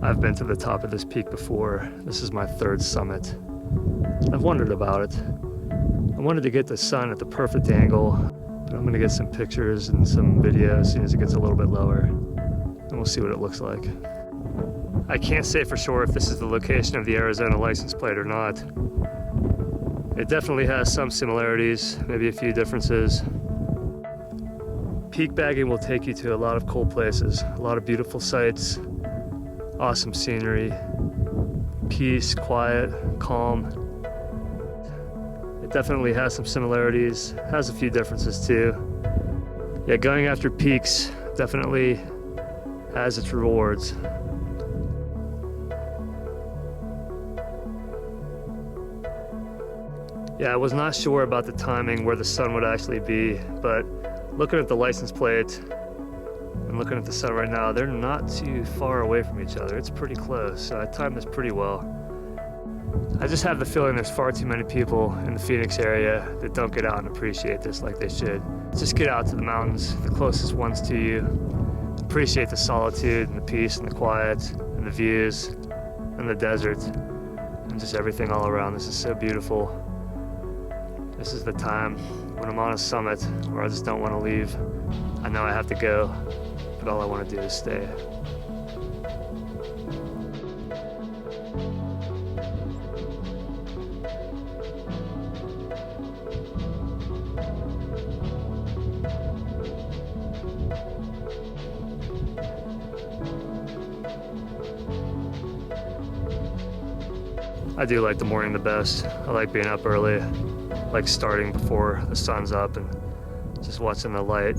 I've been to the top of this peak before. This is my third summit. I've wondered about it. I wanted to get the sun at the perfect angle, but I'm gonna get some pictures and some video as soon as it gets a little bit lower, and we'll see what it looks like. I can't say for sure if this is the location of the Arizona license plate or not. It definitely has some similarities, maybe a few differences. Peak bagging will take you to a lot of cool places, a lot of beautiful sights, awesome scenery, peace, quiet, calm. It definitely has some similarities, has a few differences too. Yeah, going after peaks definitely has its rewards. Yeah, I was not sure about the timing where the sun would actually be, but looking at the license plate and looking at the sun right now, they're not too far away from each other. It's pretty close, so I timed this pretty well. I just have the feeling there's far too many people in the Phoenix area that don't get out and appreciate this like they should. Just get out to the mountains, the closest ones to you. Appreciate the solitude and the peace and the quiet and the views and the desert and just everything all around. This is so beautiful. This is the time when I'm on a summit where I just don't want to leave. I know I have to go, but all I want to do is stay. I do like the morning the best. I like being up early. I like starting before the sun's up and just watching the light,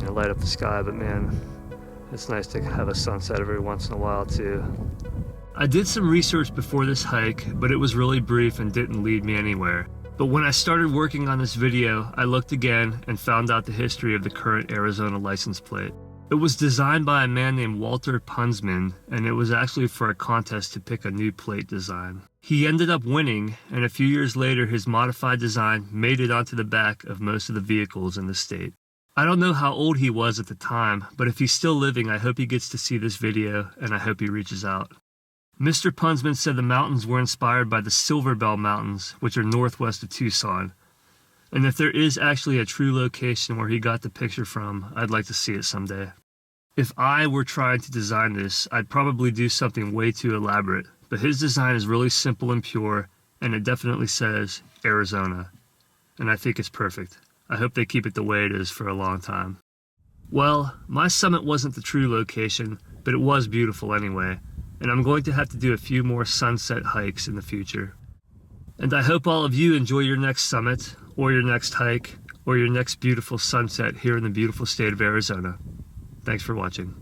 light up the sky. But man, it's nice to have a sunset every once in a while too. I did some research before this hike, but it was really brief and didn't lead me anywhere. But when I started working on this video, I looked again and found out the history of the current Arizona license plate. It was designed by a man named Walter Punzman, and it was actually for a contest to pick a new plate design. He ended up winning, and a few years later his modified design made it onto the back of most of the vehicles in the state. I don't know how old he was at the time, but if he's still living, I hope he gets to see this video, and I hope he reaches out. Mr. Punzman said the mountains were inspired by the Silver Bell Mountains, which are northwest of Tucson. And if there is actually a true location where he got the picture from, I'd like to see it someday. If I were trying to design this, I'd probably do something way too elaborate, but his design is really simple and pure, and it definitely says Arizona. And I think it's perfect. I hope they keep it the way it is for a long time. Well, my summit wasn't the true location, but it was beautiful anyway, and I'm going to have to do a few more sunset hikes in the future. And I hope all of you enjoy your next summit, or your next hike, or your next beautiful sunset here in the beautiful state of Arizona. Thanks for watching.